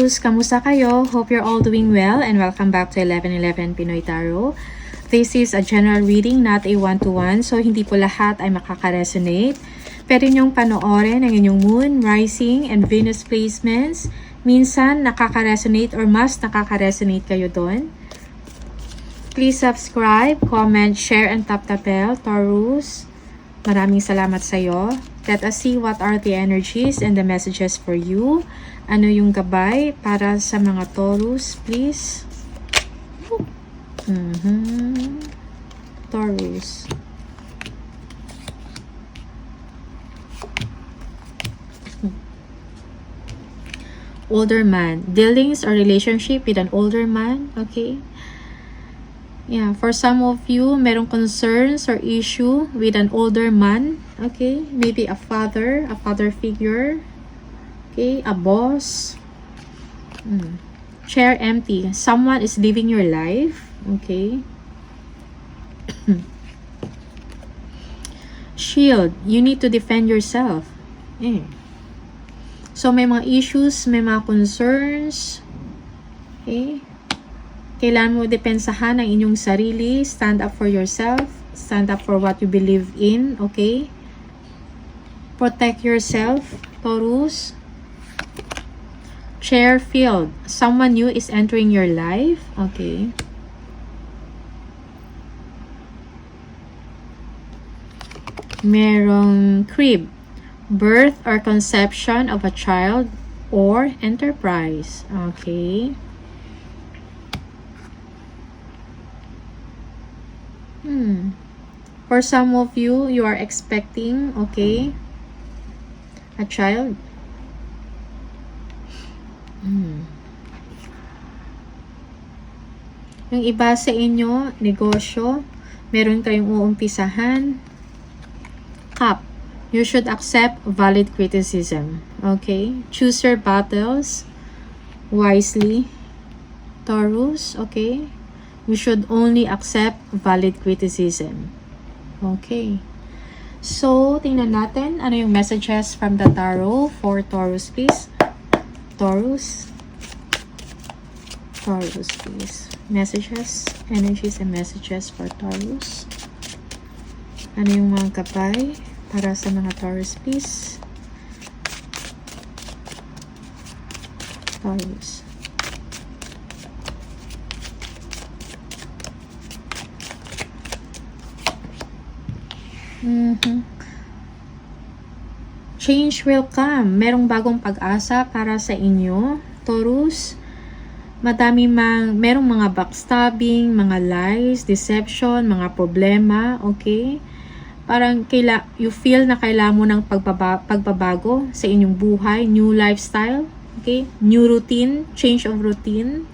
Taurus, kamusta kayo? Hope you're all doing well and welcome back to 1111 Pinoy Tarot. This is a general reading, not a one-to-one, so hindi po lahat ay makaka-resonate. Pwede niyong panoorin ang inyong Moon, Rising, and Venus placements. Minsan nakaka-resonate or mas nakaka-resonate kayo doon. Please subscribe, comment, share, and tap the bell. Taurus, maraming salamat sa iyo. Let us see what are the energies and the messages for you. Ano yung gabay para sa mga Taurus, please? Taurus. Older man. Dealings or relationship with an older man. Okay. Yeah, for some of you, merong concerns or issue with an older man. Okay, maybe a father figure. Okay, a boss. Chair empty. Someone is living your life. Okay. Shield. You need to defend yourself. So, may mga issues, may mga concerns. Okay. Kailangan mo depensahan ang inyong sarili. Stand up for yourself. Stand up for what you believe in. Okay? Protect yourself, Taurus. Chair field. Someone new is entering your life. Okay. Merong crib. Birth or conception of a child or enterprise. Okay. For some of you, you are expecting, okay, a child. Yung iba sa inyo, negosyo, meron kayong uumpisahan. Cup. You should accept valid criticism. Okay? Choose your battles wisely. Taurus, okay? We should only accept valid criticism. Okay. So, tingnan natin ano yung messages from the tarot for Taurus, please. Taurus. Taurus, please. Messages, energies, and messages for Taurus. Ano yung mga gabay para sa mga Taurus, please? Taurus. Change will come. Merong bagong pag-asa para sa inyo, Taurus. Merong mga backstabbing, mga lies, deception, mga problema, okay? Parang you feel na kailangan mo ng pagbabago sa inyong buhay, new lifestyle, okay? New routine, change of routine.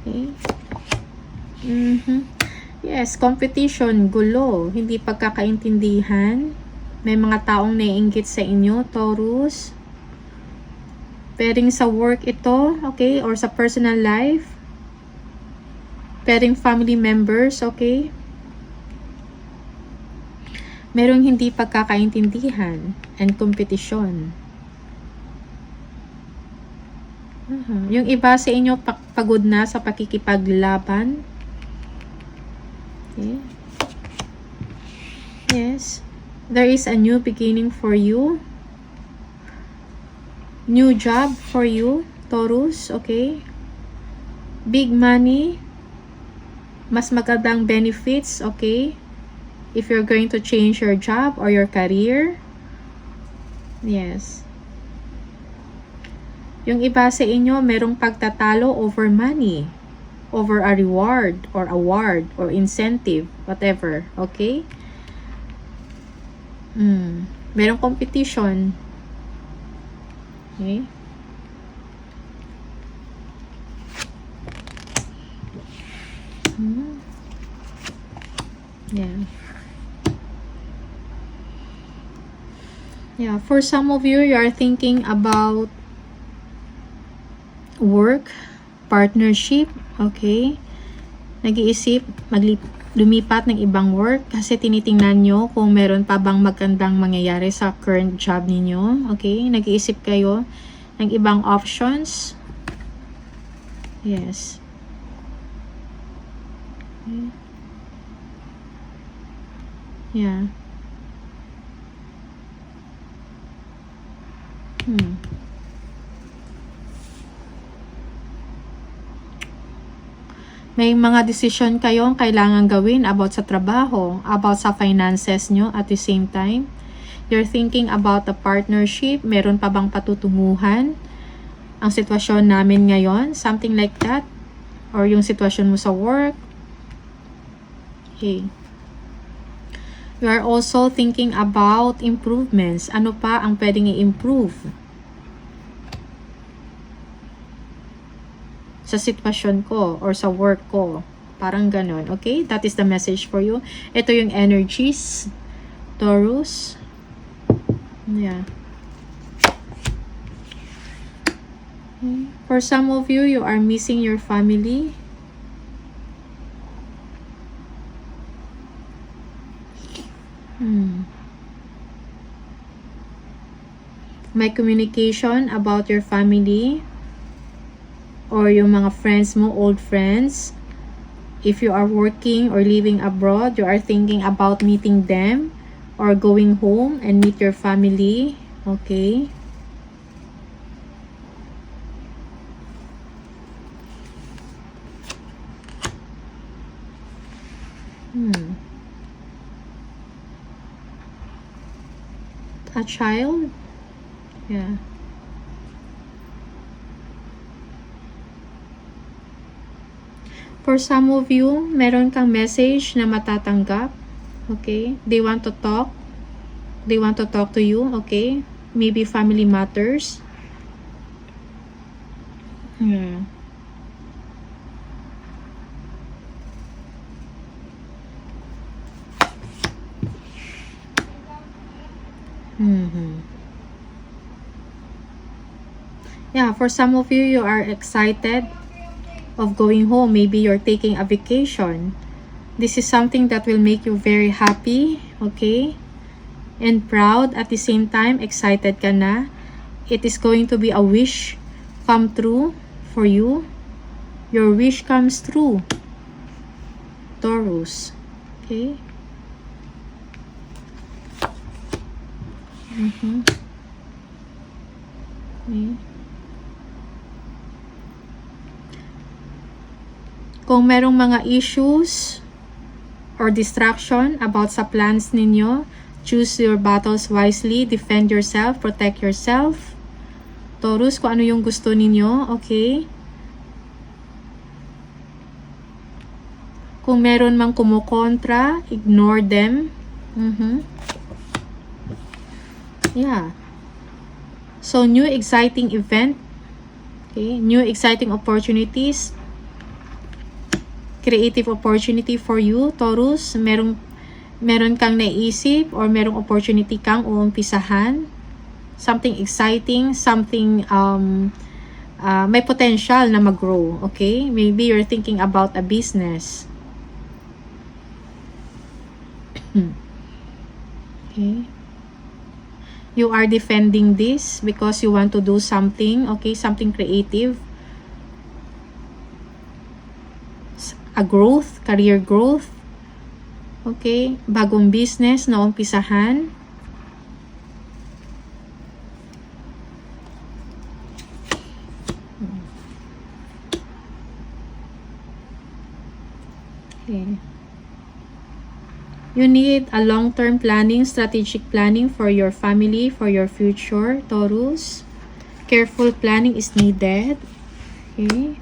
Okay? Yes, competition, gulo, hindi pagkakaintindihan. May mga taong naiinggit sa inyo, Taurus. Pwedeng sa work ito, okay? Or sa personal life. Pwedeng family members, okay? Merong hindi pagkakaintindihan and competition. Yung iba sa inyo pagod na sa pakikipaglaban. Okay. Yes. There is a new beginning for you. New job for you, Taurus, okay? Big money. Mas magandang benefits, okay? If you're going to change your job or your career. Yes. Yung iba sa inyo, merong pagtatalo over money. Over a reward or award or incentive, whatever, okay? Merong competition. Okay? Yeah, for some of you, you are thinking about work, partnership, okay? Nag-iisip, lumipat ng ibang work kasi tinitingnan nyo kung meron pa bang magandang mangyayari sa current job ninyo. Okay? Nag-iisip kayo ang ibang options. Yes. Okay. Yeah. May mga decision kayong kailangan gawin about sa trabaho, about sa finances nyo at the same time. You're thinking about the partnership. Meron pa bang patutunguhan ang sitwasyon namin ngayon? Something like that. Or yung sitwasyon mo sa work. Okay. You are also thinking about improvements. Ano pa ang pwedeng i-improve sa sitwasyon ko or sa work ko? Parang ganun. Okay? That is the message for you. Ito yung energies. Taurus. Yeah. Okay. For some of you, you are missing your family. May communication about your family or yung mga friends mo, old friends. If you are working or living abroad, you are thinking about meeting them or going home and meet your family. Okay. A child? Yeah. For some of you, meron kang message na matatanggap. Okay? They want to talk. They want to talk to you. Okay? Maybe family matters. Yeah, for some of you, you are excited of going home. Maybe you're taking a vacation. This is something that will make you very happy, okay? And proud at the same time, excited ka na. It is going to be a wish come true for you. Your wish comes true, Taurus. Okay? Okay. Kung merong mga issues or distraction about sa plans ninyo, choose your battles wisely, defend yourself, protect yourself. Taurus, kung ano yung gusto ninyo, okay? Kung meron mang kumukontra, ignore them. Yeah. So, new exciting event. Okay? New exciting opportunities. Creative opportunity for you, Taurus. Meron kang naisip or merong opportunity kang uumpisahan. Something exciting, something may potential na mag-grow. Okay? Maybe you're thinking about a business. Okay? You are defending this because you want to do something, okay? Something creative. A growth, career growth. Okay? Bagong business na umpisahan. Okay. You need a long-term planning, strategic planning for your family, for your future, Taurus. Careful planning is needed. Okay?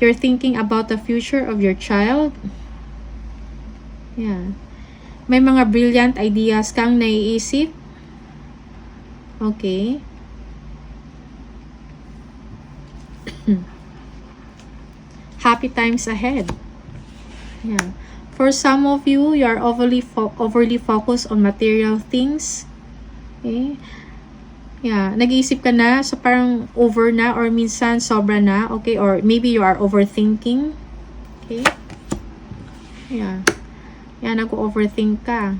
You're thinking about the future of your child. Yeah. May mga brilliant ideas kang naiisip. Okay. Happy times ahead. Yeah. For some of you, you are overly focused on material things. Okay? Yeah, nag-iisip ka na, so parang over na or minsan sobra na, okay? Or maybe you are overthinking. Okay? Yeah. Yeah, nag-overthink ka.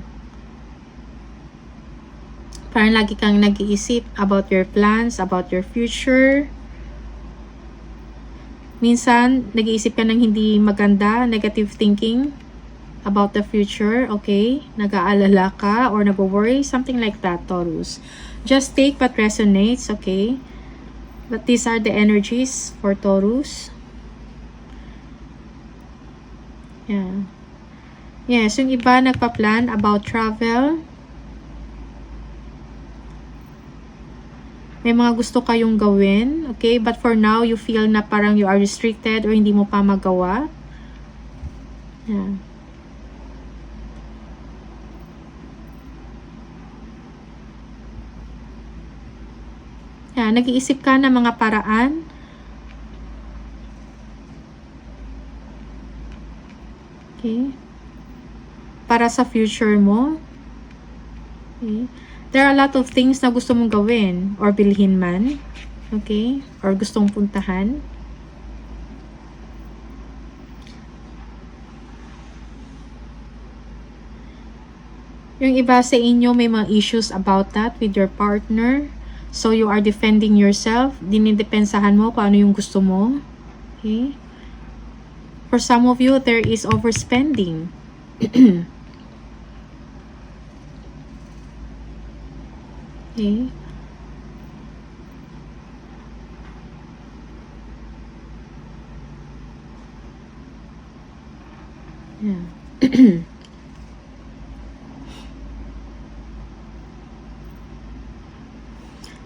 Parang lagi kang nag-iisip about your plans, about your future. Minsan, nag-iisip ka ng hindi maganda, negative thinking about the future, okay? Nag-aalala ka or nag-worry, something like that, Taurus. Just take what resonates, okay? But these are the energies for Taurus. Yeah. Yes, yung iba nagpa-plan about travel. May mga gusto kayong gawin, okay? But for now, you feel na parang you are restricted or hindi mo pa magawa. Yeah. Yeah, nag-iisip ka ng mga paraan. Okay? Para sa future mo. Okay? There are a lot of things na gusto mong gawin or bilhin man. Okay? Or gustong puntahan. Yung iba sa inyo may mga issues about that with your partner. So you are defending yourself. Dinidepensahan mo kung ano yung gusto mo. Okay? For some of you, there is overspending. Okay. Yeah.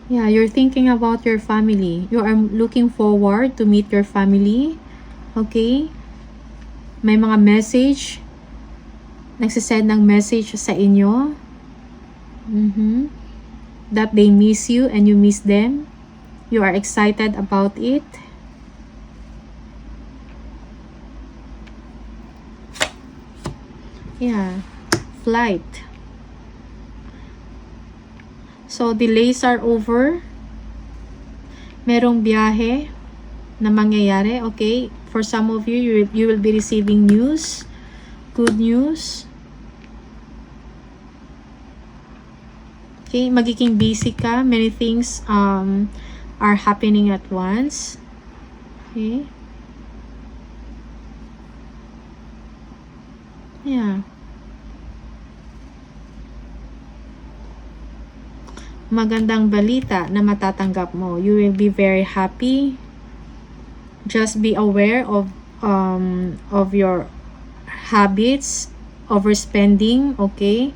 Yeah, you're thinking about your family. You are looking forward to meet your family. Okay? May mga message. Nagsisend ng message sa inyo. That they miss you and you miss them. You are excited about it. Yeah. Flight. So, delays are over. Merong biyahe na mangyayari. Okay? For some of you, you will be receiving news. Good news. Okay, magiging busy ka. Many things are happening at once. Okay. Yeah. Magandang balita na matatanggap mo. You will be very happy. Just be aware of your habits, overspending, okay?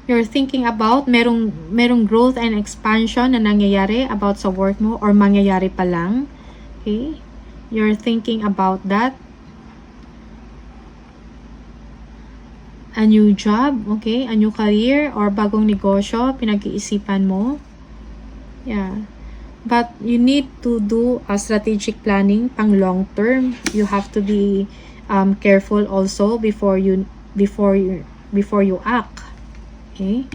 You're thinking about merong growth and expansion na nangyayari about sa work mo or mangyayari pa lang. Okay? You're thinking about that. A new job, okay? A new career or bagong negosyo, pinag-iisipan mo. Yeah. But you need to do a strategic planning pang long term. You have to be careful also before you act. Okay?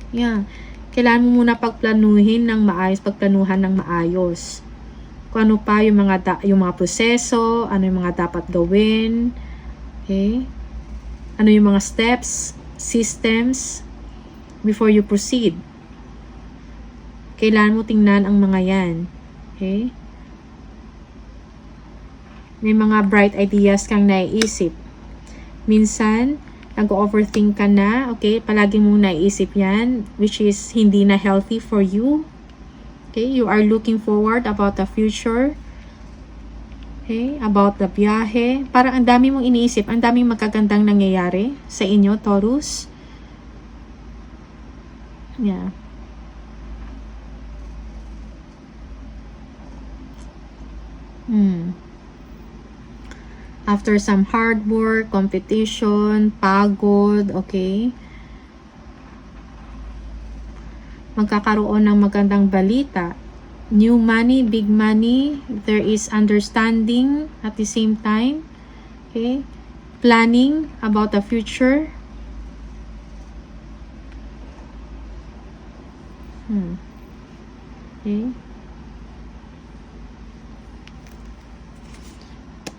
Yeah. Kailangan mo muna pagplanuhan ng maayos. Kung ano pa yung mga proseso, ano yung mga dapat gawin. Okay? Ano yung mga steps, systems before you proceed. Kailangan mo tingnan ang mga yan. Okay? May mga bright ideas kang naiisip. Minsan, nag-overthink ka na, okay? Palagi mong naiisip yan, which is hindi na healthy for you. Okay? You are looking forward about the future. Okay? About the biyahe. Parang ang dami mong iniisip, ang daming magagandang nangyayari sa inyo, Taurus. Yeah. After some hard work, competition, pagod, okay? Magkakaroon ng magandang balita. New money, big money, there is understanding at the same time. Okay? Planning about the future. Okay?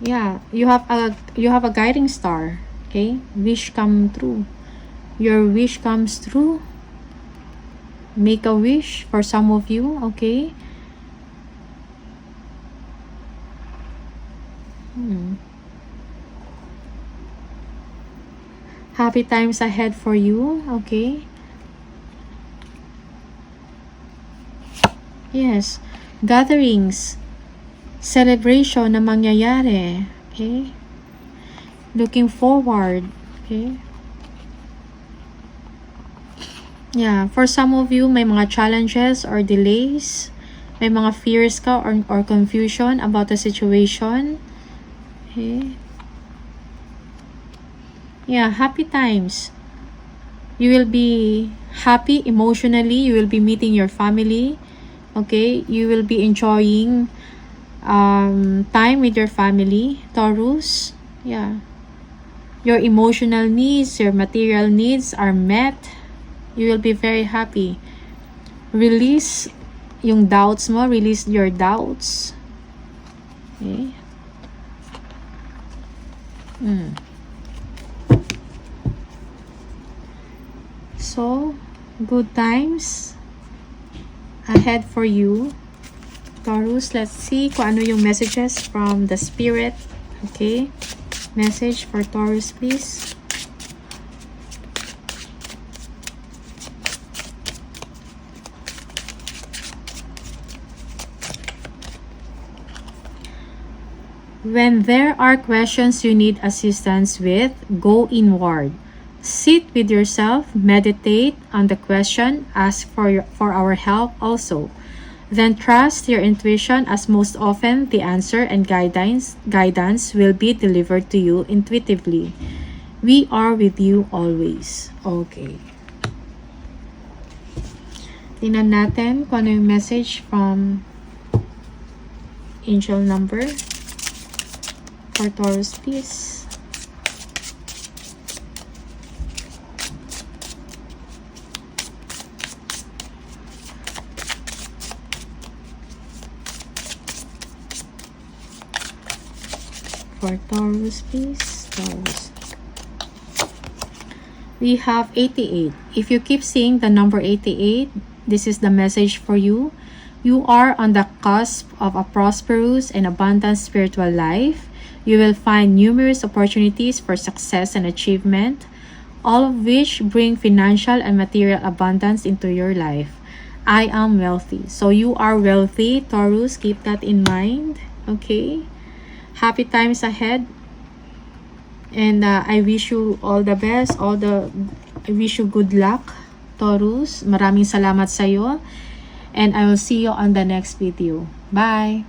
Yeah, you have a guiding star. Okay? Wish come true. Your wish comes true. Make a wish for some of you. Okay? Happy times ahead for you. Okay? Yes. Gatherings. Celebration na mangyayari. Okay? Looking forward. Okay? Yeah. For some of you, may mga challenges or delays. May mga fears ka or confusion about the situation. Okay? Yeah. Happy times. You will be happy emotionally. You will be meeting your family. Okay, you will be enjoying time with your family, Taurus. Yeah. Your emotional needs, your material needs are met. You will be very happy. Release yung doubts mo. Release your doubts. Okay. So, good times ahead for you, Taurus. Let's see kung ano yung messages from the spirit. Okay, message for Taurus, please. When there are questions you need assistance with, go inward. Sit with yourself, meditate on the question, ask for our help also. Then trust your intuition, as most often the answer and guidance will be delivered to you intuitively. We are with you always. Okay. Tingnan natin kung ano yung message from angel number for Taurus, please. For Taurus, please. Taurus. We have 88. If you keep seeing the number 88, this is the message for you. You are on the cusp of a prosperous and abundant spiritual life. You will find numerous opportunities for success and achievement, all of which bring financial and material abundance into your life. I am wealthy. So you are wealthy, Taurus. Keep that in mind. Okay? Happy times ahead. And I wish you all the best. I wish you good luck, Taurus. Maraming salamat sa iyo. And I will see you on the next video. Bye!